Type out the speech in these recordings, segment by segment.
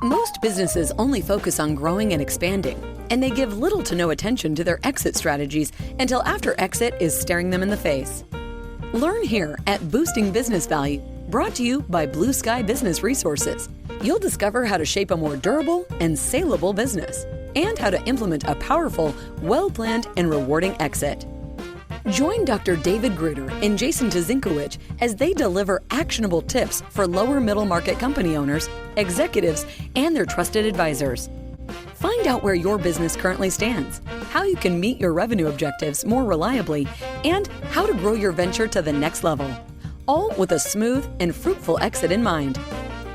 Most businesses only focus on growing and expanding, and they give little to no attention to their exit strategies until after exit is staring them in the face. Learn here at Boosting Business Value, brought to you by Blue Sky Business Resources. You'll discover how to shape a more durable and saleable business, and how to implement a powerful, well-planned, and rewarding exit. Join Dr. David Gruder and Jason Tazinkowicz as they deliver actionable tips for lower middle market company owners, executives, and their trusted advisors. Find out where your business currently stands, how you can meet your revenue objectives more reliably, and how to grow your venture to the next level, all with a smooth and fruitful exit in mind.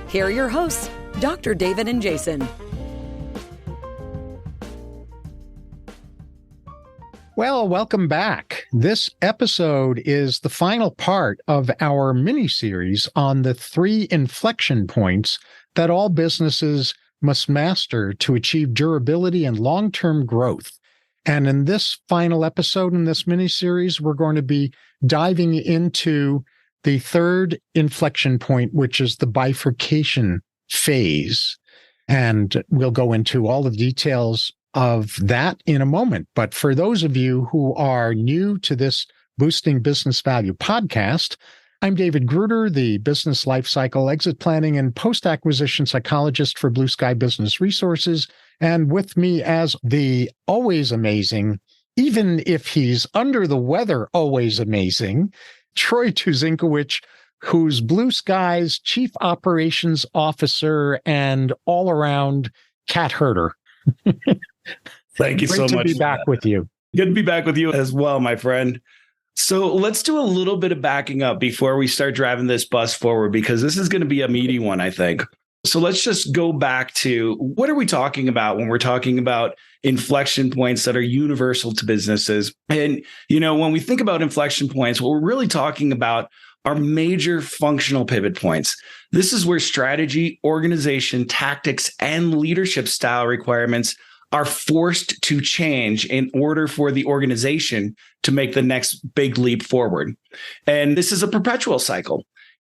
Here are your hosts, Dr. David and Jason. Well, welcome back. This episode is the final part of our mini-series on the 3 inflection points that all businesses must master to achieve durability and long-term growth. And in this final episode in this mini-series, we're going to be diving into the 3rd inflection point, which is the bifurcation phase. And we'll go into all the details of that in a moment. But for those of you who are new to this Boosting Business Value podcast, I'm David Gruder, the business lifecycle exit planning and post-acquisition psychologist for Blue Sky Business Resources. And with me as the always amazing, even if he's under the weather, always amazing, Troy Tazinkowicz, who's Blue Sky's Chief Operations Officer and all-around cat herder. Thank you so much. Great to be back with you. Good to be back with you as well, my friend. So let's do a little bit of backing up before we start driving this bus forward, because this is going to be a meaty one, I think. So let's just go back to what are we talking about when we're talking about inflection points that are universal to businesses? And, when we think about inflection points, what we're really talking about are major functional pivot points. This is where strategy, organization, tactics, and leadership style requirements are forced to change in order for the organization to make the next big leap forward. And this is a perpetual cycle.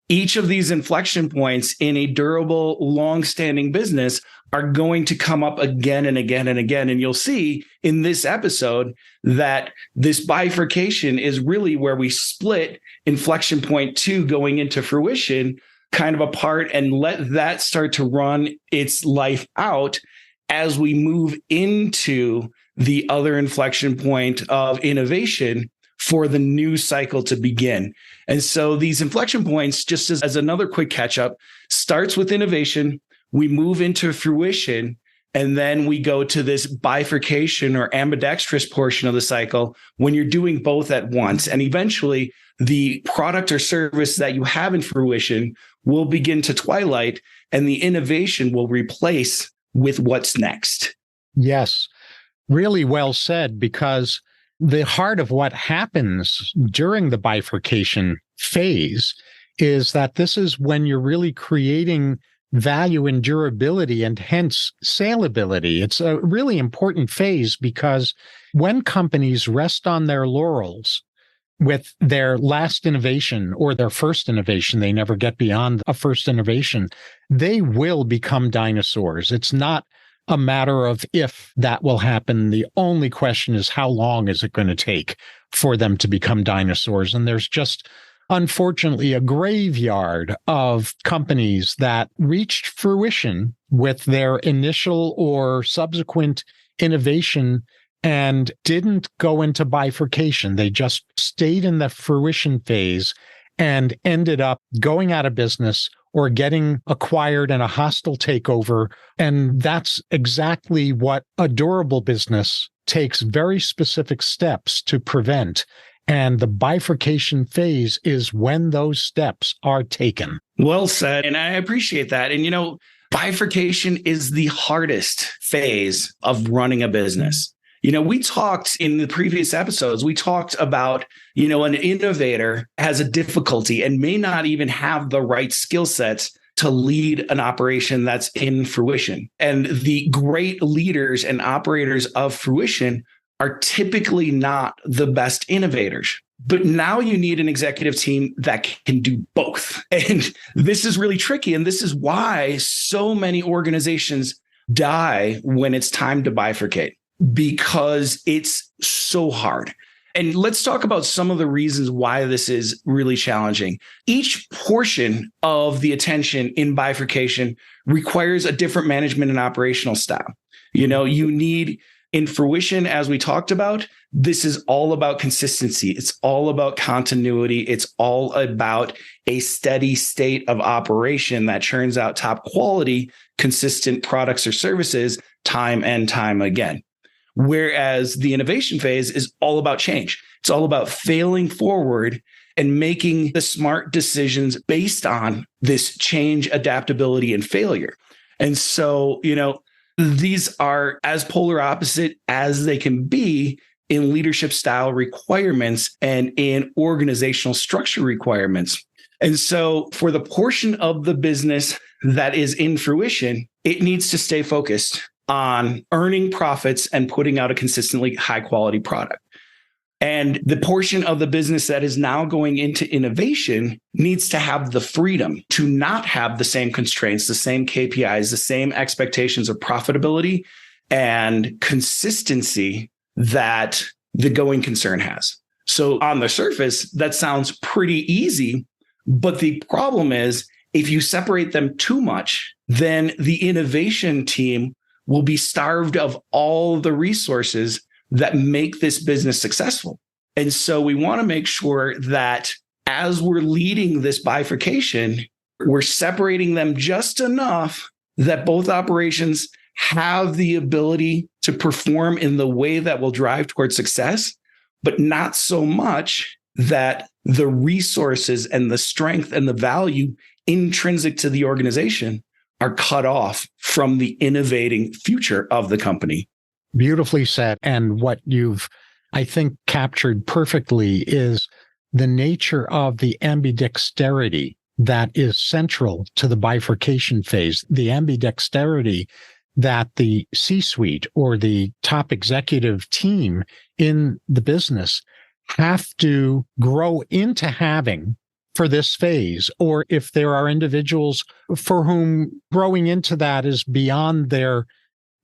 Each of these inflection points in a durable, long-standing business are going to come up again and again and again. And you'll see in this episode that this bifurcation is really where we split inflection point 2 going into fruition kind of apart and let that start to run its life out as we move into the other inflection point of innovation for the new cycle to begin. And so these inflection points, just as another quick catch up, starts with innovation, we move into fruition, and then we go to this bifurcation or ambidextrous portion of the cycle when you're doing both at once. And eventually the product or service that you have in fruition will begin to twilight, and the innovation will replace with what's next. Yes, really well said, because the heart of what happens during the bifurcation phase is that this is when you're really creating value and durability and hence salability. It's a really important phase because when companies rest on their laurels with their last innovation or their first innovation, they never get beyond a first innovation, they will become dinosaurs. It's not a matter of if that will happen. The only question is how long is it going to take for them to become dinosaurs? And there's just, unfortunately, a graveyard of companies that reached fruition with their initial or subsequent innovation and didn't go into bifurcation. They just stayed in the fruition phase and ended up going out of business or getting acquired in a hostile takeover. And that's exactly what a durable business takes very specific steps to prevent. And the bifurcation phase is when those steps are taken. Well said. And I appreciate that. And, bifurcation is the hardest phase of running a business. We talked in the previous episodes, we talked about, an innovator has a difficulty and may not even have the right skill sets to lead an operation that's in fruition. And the great leaders and operators of fruition are typically not the best innovators. But now you need an executive team that can do both. And this is really tricky. And this is why so many organizations die when it's time to bifurcate, because it's so hard. And let's talk about some of the reasons why this is really challenging. Each portion of the attention in bifurcation requires a different management and operational style. You need in Fruition, as we talked about, this is all about consistency. It's all about continuity. It's all about a steady state of operation that churns out top quality, consistent products or services time and time again. Whereas the innovation phase is all about change. It's all about failing forward and making the smart decisions based on this change, adaptability, and failure. And so, these are as polar opposite as they can be in leadership style requirements and in organizational structure requirements. And so for the portion of the business that is in Fruition, it needs to stay focused on earning profits and putting out a consistently high quality product. And the portion of the business that is now going into innovation needs to have the freedom to not have the same constraints, the same KPIs, the same expectations of profitability and consistency that the going concern has. So on the surface, that sounds pretty easy. But the problem is, if you separate them too much, then the innovation team will be starved of all the resources that make this business successful. And so we want to make sure that as we're leading this bifurcation, we're separating them just enough that both operations have the ability to perform in the way that will drive towards success, but not so much that the resources and the strength and the value intrinsic to the organization are cut off from the innovating future of the company. Beautifully said. And what you've, I think, captured perfectly is the nature of the ambidexterity that is central to the bifurcation phase, the ambidexterity that the C-suite or the top executive team in the business have to grow into having for this phase. Or if there are individuals for whom growing into that is beyond their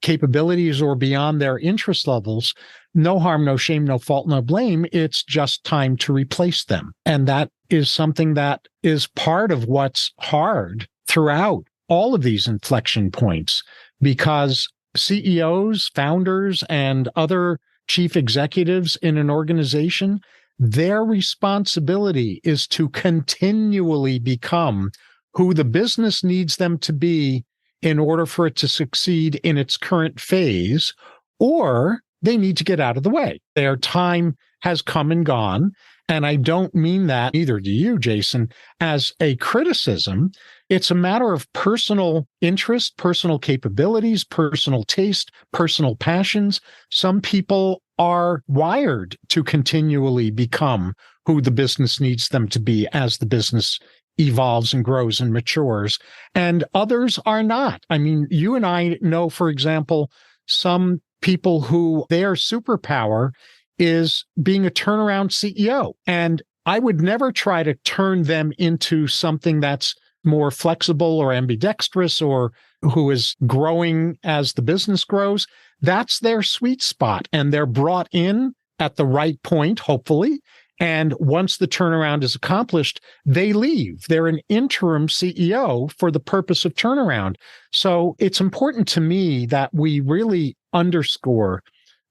capabilities or beyond their interest levels, no harm, no shame, no fault, no blame. It's just time to replace them. And that is something that is part of what's hard throughout all of these inflection points, because CEOs, founders, and other chief executives in an organization, their responsibility is to continually become who the business needs them to be in order for it to succeed in its current phase, or they need to get out of the way. Their time has come and gone. And I don't mean that, either do you, Jason, as a criticism. It's a matter of personal interest, personal capabilities, personal taste, personal passions. Some people are wired to continually become who the business needs them to be as the business evolves and grows and matures, and others are not. I mean, you and I know, for example, some people who their superpower is being a turnaround CEO. And I would never try to turn them into something that's more flexible or ambidextrous or who is growing as the business grows. That's their sweet spot. And they're brought in at the right point, hopefully. And once the turnaround is accomplished, they leave. They're an interim CEO for the purpose of turnaround. So it's important to me that we really underscore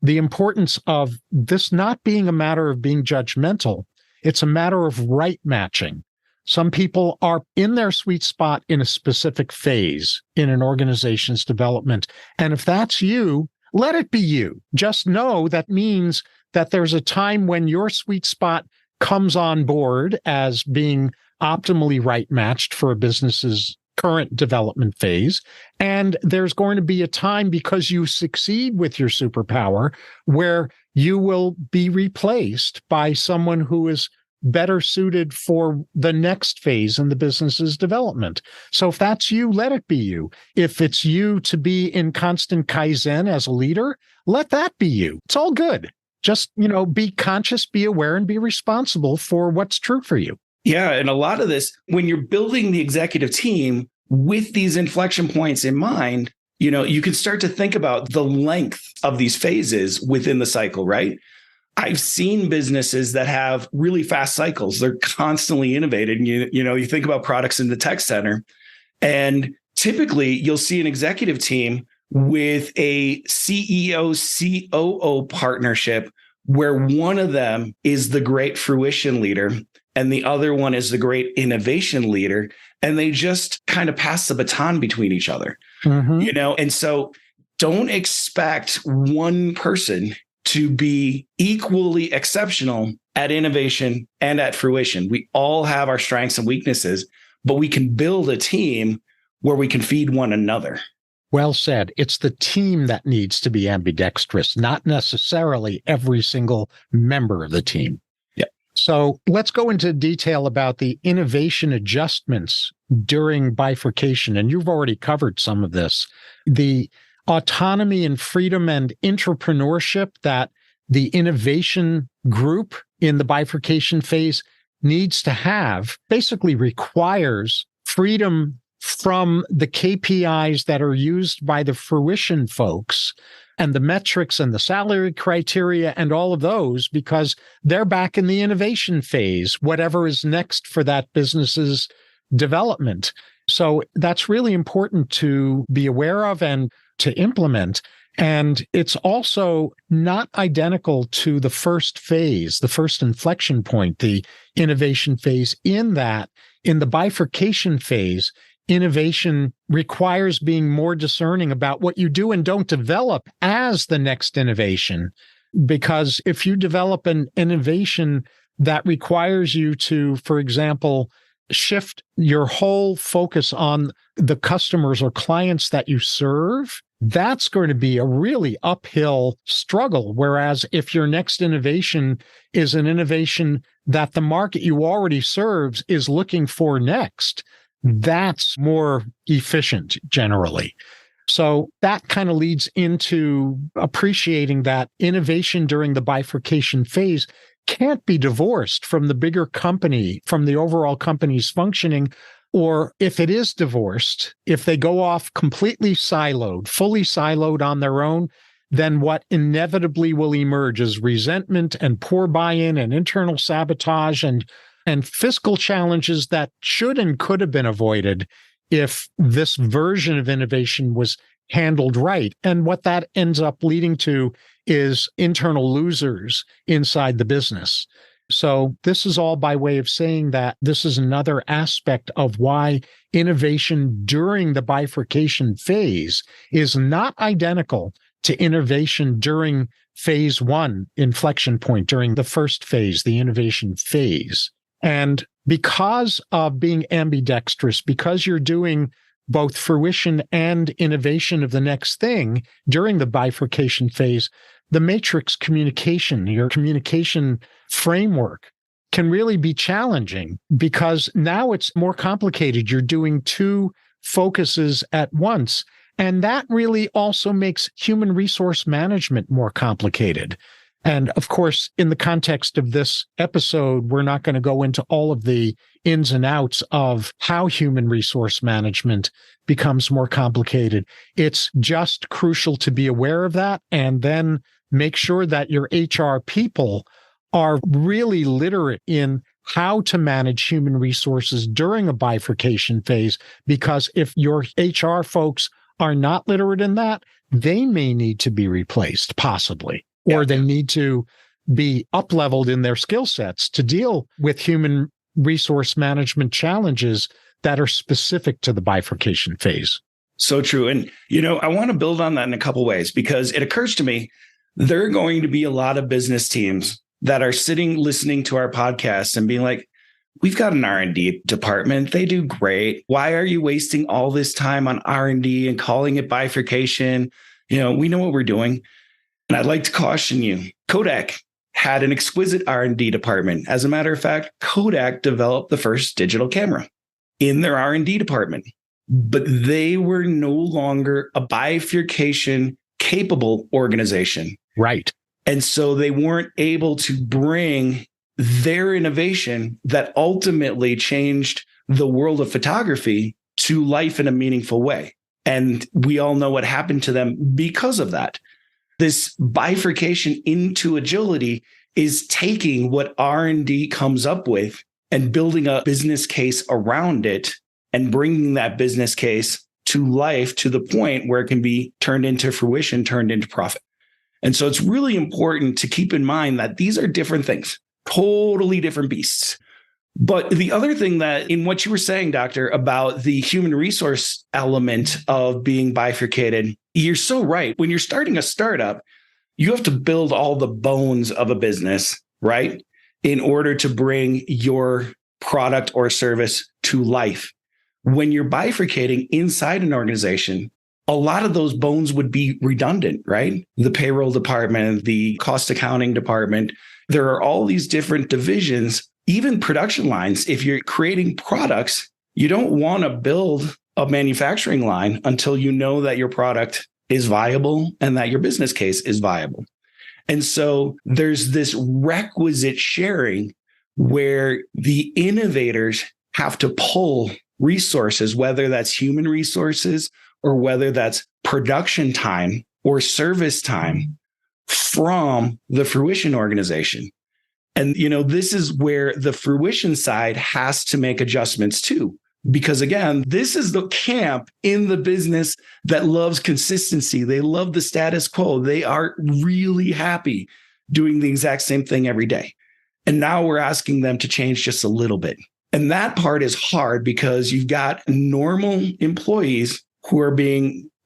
the importance of this not being a matter of being judgmental. It's a matter of right matching. Some people are in their sweet spot in a specific phase in an organization's development. And if that's you, let it be you. Just know that means that there's a time when your sweet spot comes on board as being optimally right matched for a business's current development phase. And there's going to be a time, because you succeed with your superpower, where you will be replaced by someone who is better suited for the next phase in the business's development. So if that's you, let it be you. If it's you to be in constant Kaizen as a leader, let that be you. It's all good. Just, be conscious, be aware, and be responsible for what's true for you. Yeah. And a lot of this, when you're building the executive team with these inflection points in mind, you can start to think about the length of these phases within the cycle, right? I've seen businesses that have really fast cycles. They're constantly innovating. You think about products in the tech center, and typically you'll see an executive team with a CEO, COO partnership where one of them is the great fruition leader and the other one is the great innovation leader. And they just kind of pass the baton between each other, and so don't expect one person to be equally exceptional at innovation and at fruition. We all have our strengths and weaknesses, but we can build a team where we can feed one another. Well said. It's the team that needs to be ambidextrous, not necessarily every single member of the team. Yeah. So let's go into detail about the innovation adjustments during bifurcation. And you've already covered some of this. The autonomy and freedom and entrepreneurship that the innovation group in the bifurcation phase needs to have basically requires freedom from the KPIs that are used by the fruition folks and the metrics and the salary criteria and all of those, because they're back in the innovation phase, whatever is next for that business's development. So that's really important to be aware of and to implement. And it's also not identical to the first phase, the first inflection point, the innovation phase, in that in the bifurcation phase, innovation requires being more discerning about what you do and don't develop as the next innovation. Because if you develop an innovation that requires you to, for example, shift your whole focus on the customers or clients that you serve, that's going to be a really uphill struggle. Whereas if your next innovation is an innovation that the market you already serves is looking for next, that's more efficient generally. So that kind of leads into appreciating that innovation during the bifurcation phase can't be divorced from the bigger company, from the overall company's functioning. Or if it is divorced, if they go off completely siloed, fully siloed on their own, then what inevitably will emerge is resentment and poor buy-in and internal sabotage and fiscal challenges that should and could have been avoided if this version of innovation was handled right. And what that ends up leading to is internal losers inside the business. So this is all by way of saying that this is another aspect of why innovation during the bifurcation phase is not identical to innovation during phase one, inflection point, during the first phase, the innovation phase. And because of being ambidextrous, because you're doing both fruition and innovation of the next thing during the bifurcation phase, the matrix communication, your communication framework, can really be challenging because now it's more complicated. You're doing two focuses at once. And that really also makes human resource management more complicated. And of course, in the context of this episode, we're not going to go into all of the ins and outs of how human resource management becomes more complicated. It's just crucial to be aware of that and then make sure that your HR people are really literate in how to manage human resources during a bifurcation phase, because if your HR folks are not literate in that, they may need to be replaced, possibly, or they need to be up-leveled in their skill sets to deal with human resource management challenges that are specific to the bifurcation phase. So true. And, I want to build on that in a couple of ways, because it occurs to me there are going to be a lot of business teams that are sitting, listening to our podcast and being like, we've got an R&D department. They do great. Why are you wasting all this time on R&D and calling it bifurcation? We know what we're doing. And I'd like to caution you, Kodak had an exquisite R&D department. As a matter of fact, Kodak developed the first digital camera in their R&D department, but they were no longer a bifurcation capable organization. Right. And so they weren't able to bring their innovation that ultimately changed the world of photography to life in a meaningful way. And we all know what happened to them because of that. This bifurcation into agility is taking what R&D comes up with and building a business case around it and bringing that business case to life to the point where it can be turned into fruition, turned into profit. And so it's really important to keep in mind that these are different things, totally different beasts. But the other thing that in what you were saying, Doctor, about the human resource element of being bifurcated, you're so right. When you're starting a startup, you have to build all the bones of a business, right? In order to bring your product or service to life. When you're bifurcating inside an organization, a lot of those bones would be redundant, right? The payroll department, the cost accounting department, there are all these different divisions, even production lines. If you're creating products, you don't want to build a manufacturing line until you know that your product is viable and that your business case is viable. And so there's this requisite sharing where the innovators have to pull resources, whether that's human resources or whether that's production time or service time from the Fruition organization. And, this is where the Fruition side has to make adjustments too. Because again, this is the camp in the business that loves consistency. They love the status quo. They are really happy doing the exact same thing every day. And now we're asking them to change just a little bit. And that part is hard because you've got normal employees who are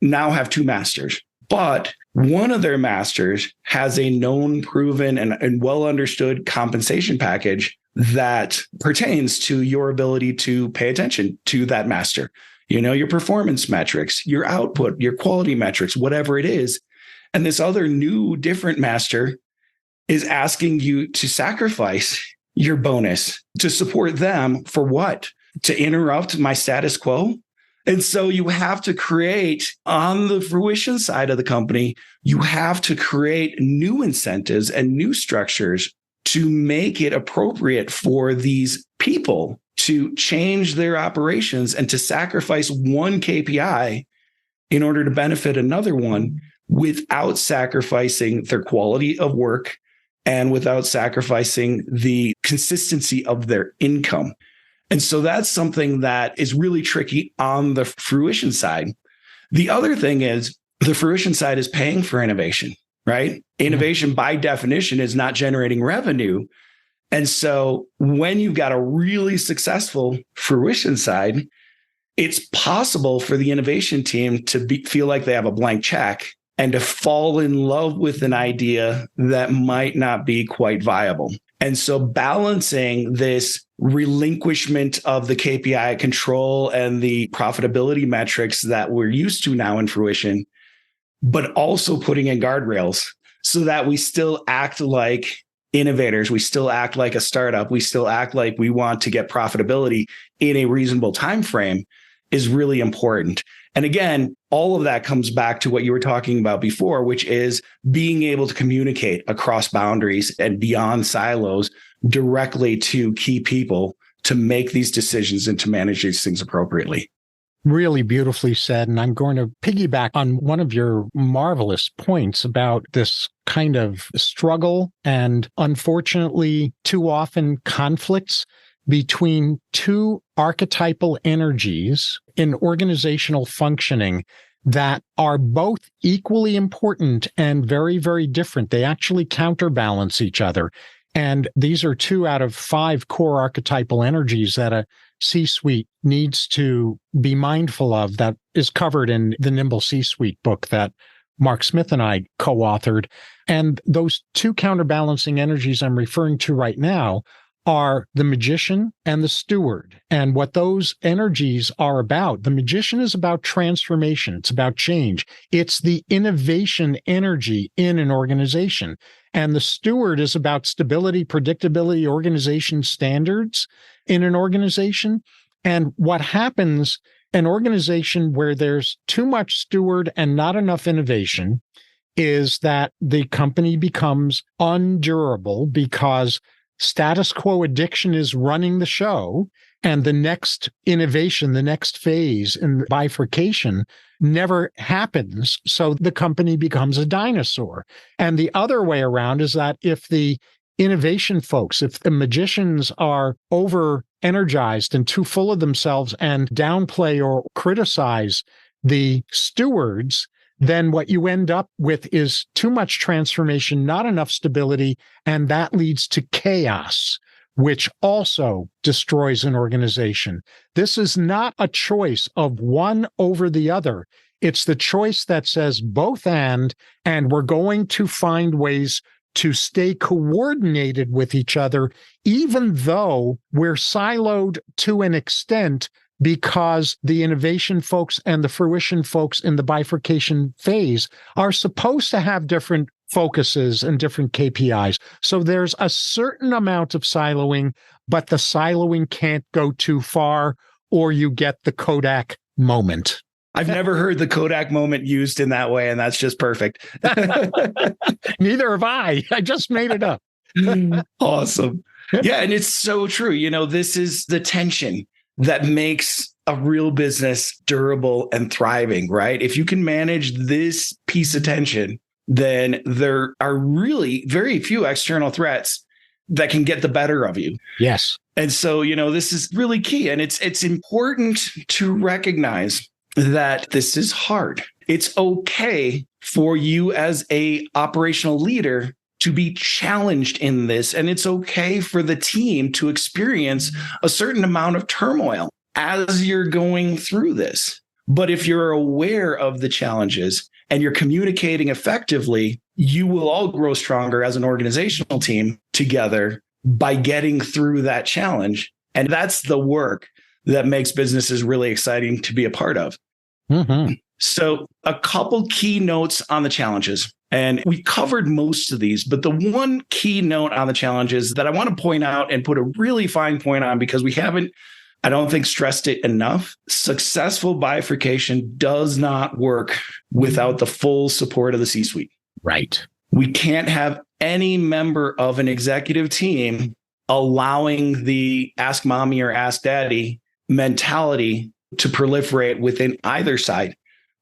now have two masters. But one of their masters has a known, proven, and well understood compensation package that pertains to your ability to pay attention to that master. Your performance metrics, your output, your quality metrics, whatever it is. And this other new, different master is asking you to sacrifice your bonus to support them for what? To interrupt my status quo? And so you have to create, on the Fruition side of the company, you have to create new incentives and new structures to make it appropriate for these people to change their operations and to sacrifice one KPI in order to benefit another one without sacrificing their quality of work and without sacrificing the consistency of their income. And so that's something that is really tricky on the Fruition side. The other thing is the Fruition side is paying for innovation, right? Innovation by definition is not generating revenue. And so when you've got a really successful Fruition side, it's possible for the innovation team to feel like they have a blank check and to fall in love with an idea that might not be quite viable. And so balancing this relinquishment of the KPI control and the profitability metrics that we're used to now in Fruition, but also putting in guardrails so that we still act like innovators, we still act like a startup, we still act like we want to get profitability in a reasonable time frame is really important. And again, all of that comes back to what you were talking about before, which is being able to communicate across boundaries and beyond silos directly to key people to make these decisions and to manage these things appropriately. Really beautifully said. And I'm going to piggyback on one of your marvelous points about this kind of struggle and, unfortunately, too often conflicts between two archetypal energies in organizational functioning that are both equally important and very, very different. They actually counterbalance each other. And these are 2 out of 5 core archetypal energies that a C-suite needs to be mindful of, that is covered in the Nimble C-Suite book that Mark Smith and I co-authored. And those 2 counterbalancing energies I'm referring to right now are the magician and the steward. And what those energies are about, the magician is about transformation. It's about change. It's the innovation energy in an organization. And the steward is about stability, predictability, organization standards in an organization. And what happens, an organization where there's too much steward and not enough innovation, is that the company becomes undurable because status quo addiction is running the show, and the next innovation, the next phase in bifurcation never happens. So the company becomes a dinosaur. And the other way around is that if the innovation folks, if the magicians are over energized and too full of themselves and downplay or criticize the stewards, then what you end up with is too much transformation, not enough stability, and that leads to chaos, which also destroys an organization. This is not a choice of one over the other. It's the choice that says both and we're going to find ways to stay coordinated with each other, even though we're siloed to an extent, because the innovation folks and the fruition folks in the bifurcation phase are supposed to have different focuses and different KPIs. So there's a certain amount of siloing, but the siloing can't go too far, or you get the Kodak moment. I've never heard the Kodak moment used in that way, and that's just perfect. Neither have I. I just made it up. Awesome. Yeah, and it's so true. You know, this is the tension that makes a real business durable and thriving, right? If you can manage this piece of tension, then there are really very few external threats that can get the better of you. Yes. And so, you know, this is really key. And it's important to recognize that this is hard. It's okay for you as a operational leader to be challenged in this. And it's okay for the team to experience a certain amount of turmoil as you're going through this. But if you're aware of the challenges and you're communicating effectively, you will all grow stronger as an organizational team together by getting through that challenge. And that's the work that makes businesses really exciting to be a part of. Mm-hmm. So a couple key notes on the challenges. And we covered most of these, but the one key note on the challenges that I want to point out and put a really fine point on, because we haven't, I don't think, stressed it enough. Successful bifurcation does not work without the full support of the C-suite. Right. We can't have any member of an executive team allowing the ask mommy or ask daddy mentality to proliferate within either side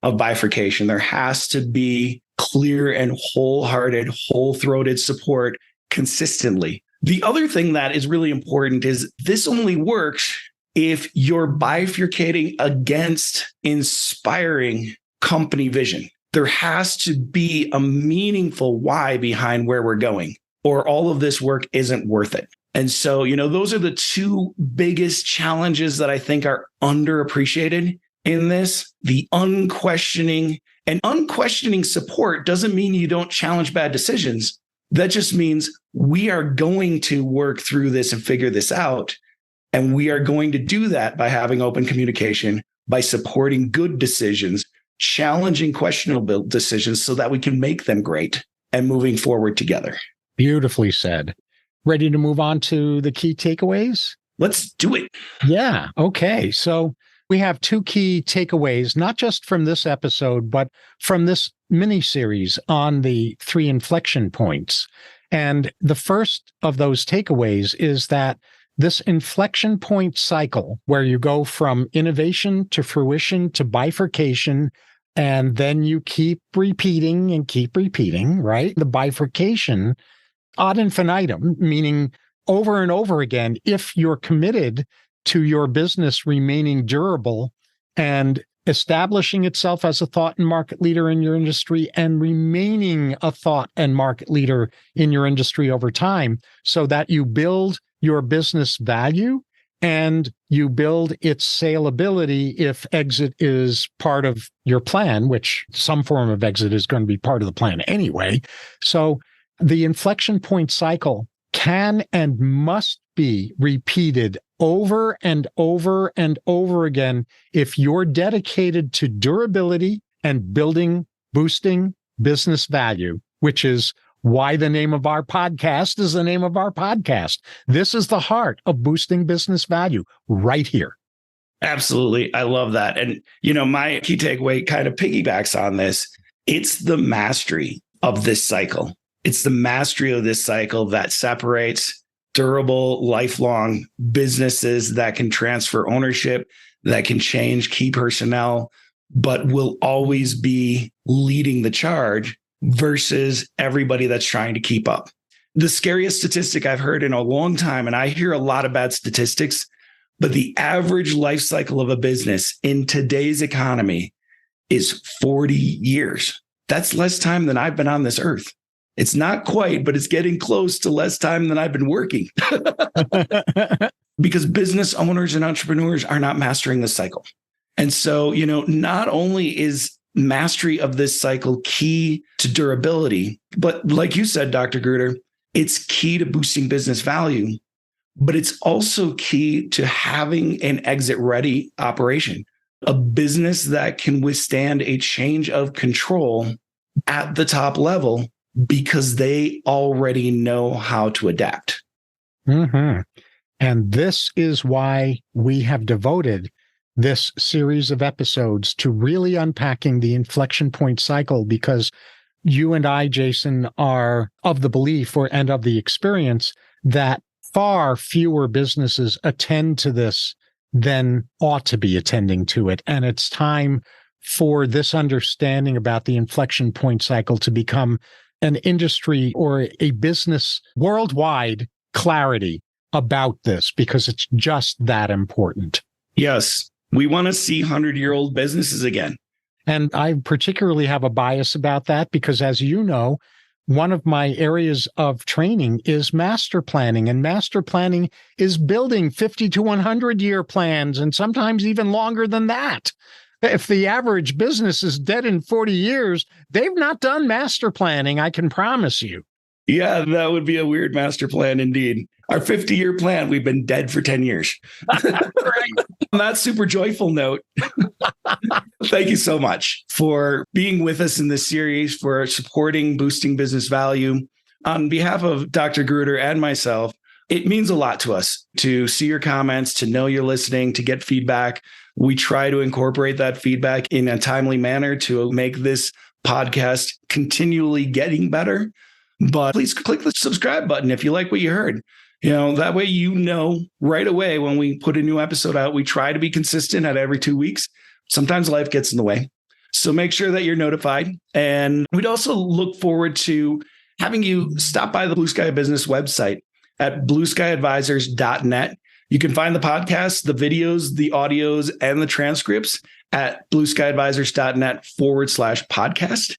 of bifurcation. There has to be clear and wholehearted, whole-throated support consistently. The other thing that is really important is this only works if you're bifurcating against inspiring company vision. There has to be a meaningful why behind where we're going, or all of this work isn't worth it. And so, you know, those are the two biggest challenges that I think are underappreciated in this. The unquestioning support doesn't mean you don't challenge bad decisions. That just means we are going to work through this and figure this out. And we are going to do that by having open communication, by supporting good decisions, challenging questionable decisions so that we can make them great and moving forward together. Beautifully said. Ready to move on to the key takeaways? Let's do it. Yeah. Okay. So we have two key takeaways, not just from this episode, but from this mini series on the 3 inflection points. And the first of those takeaways is that this inflection point cycle, where you go from innovation to fruition to bifurcation, and then you keep repeating, right? The bifurcation ad infinitum, meaning over and over again, if you're committed to your business remaining durable and establishing itself as a thought and market leader in your industry and remaining a thought and market leader in your industry over time, so that you build your business value and you build its saleability if exit is part of your plan, which some form of exit is going to be part of the plan anyway. So the inflection point cycle can and must be repeated over and over and over again if you're dedicated to durability and boosting business value, which is why the name of our podcast is the name of our podcast. This is the heart of boosting business value right here. Absolutely. I love that. And, my key takeaway kind of piggybacks on this. It's the mastery of this cycle. It's the mastery of this cycle that separates durable, lifelong businesses that can transfer ownership, that can change key personnel, but will always be leading the charge versus everybody that's trying to keep up. The scariest statistic I've heard in a long time, and I hear a lot of bad statistics, but the average life cycle of a business in today's economy is 40 years. That's less time than I've been on this earth. It's not quite, but it's getting close to less time than I've been working. Because business owners and entrepreneurs are not mastering this cycle. And so, not only is mastery of this cycle key to durability, but like you said, Dr. Gruder, it's key to boosting business value, but it's also key to having an exit-ready operation, a business that can withstand a change of control at the top level because they already know how to adapt. Mm-hmm. And this is why we have devoted this series of episodes to really unpacking the inflection point cycle, because you and I, Jason, are of the belief and of the experience that far fewer businesses attend to this than ought to be attending to it. And it's time for this understanding about the inflection point cycle to become an industry or a business worldwide clarity about this, because it's just that important. Yes. We want to see 100-year-old businesses again. And I particularly have a bias about that because, as you know, one of my areas of training is master planning, and master planning is building 50 to 100-year plans, and sometimes even longer than that. If the average business is dead in 40 years, they've not done master planning, I can promise you. Yeah, that would be a weird master plan indeed. Our 50-year plan, we've been dead for 10 years. Right. On that super joyful note, thank you so much for being with us in this series, for supporting boosting business value. On behalf of Dr. Gruder and myself, it means a lot to us to see your comments, to know you're listening, to get feedback. We try to incorporate that feedback in a timely manner to make this podcast continually getting better. But please click the subscribe button if you like what you heard. That way right away when we put a new episode out. We try to be consistent at every 2 weeks. Sometimes life gets in the way. So make sure that you're notified. And we'd also look forward to having you stop by the Blue Sky Business website at blueskyadvisors.net. You can find the podcast, the videos, the audios, and the transcripts at blueskyadvisors.net/podcast.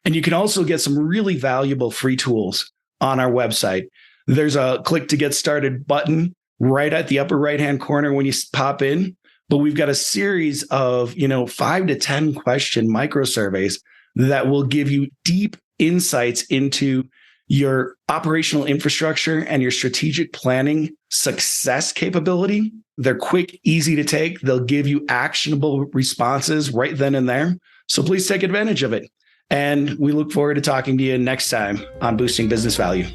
And you can also get some really valuable free tools on our website. There's a click to get started button right at the upper right-hand corner when you pop in. But we've got a series of, 5 to 10 question micro surveys that will give you deep insights into your operational infrastructure and your strategic planning success capability. They're quick, easy to take. They'll give you actionable responses right then and there. So please take advantage of it. And we look forward to talking to you next time on Boosting Business Value.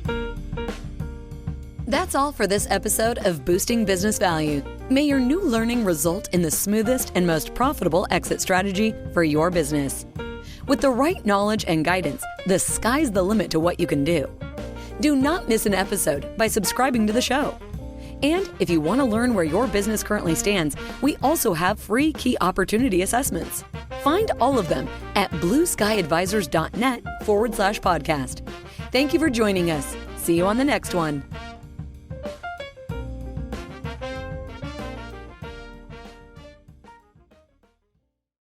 That's all for this episode of Boosting Business Value. May your new learning result in the smoothest and most profitable exit strategy for your business. With the right knowledge and guidance, the sky's the limit to what you can do. Do not miss an episode by subscribing to the show. And if you want to learn where your business currently stands, we also have free key opportunity assessments. Find all of them at blueskyadvisors.net/podcast. Thank you for joining us. See you on the next one.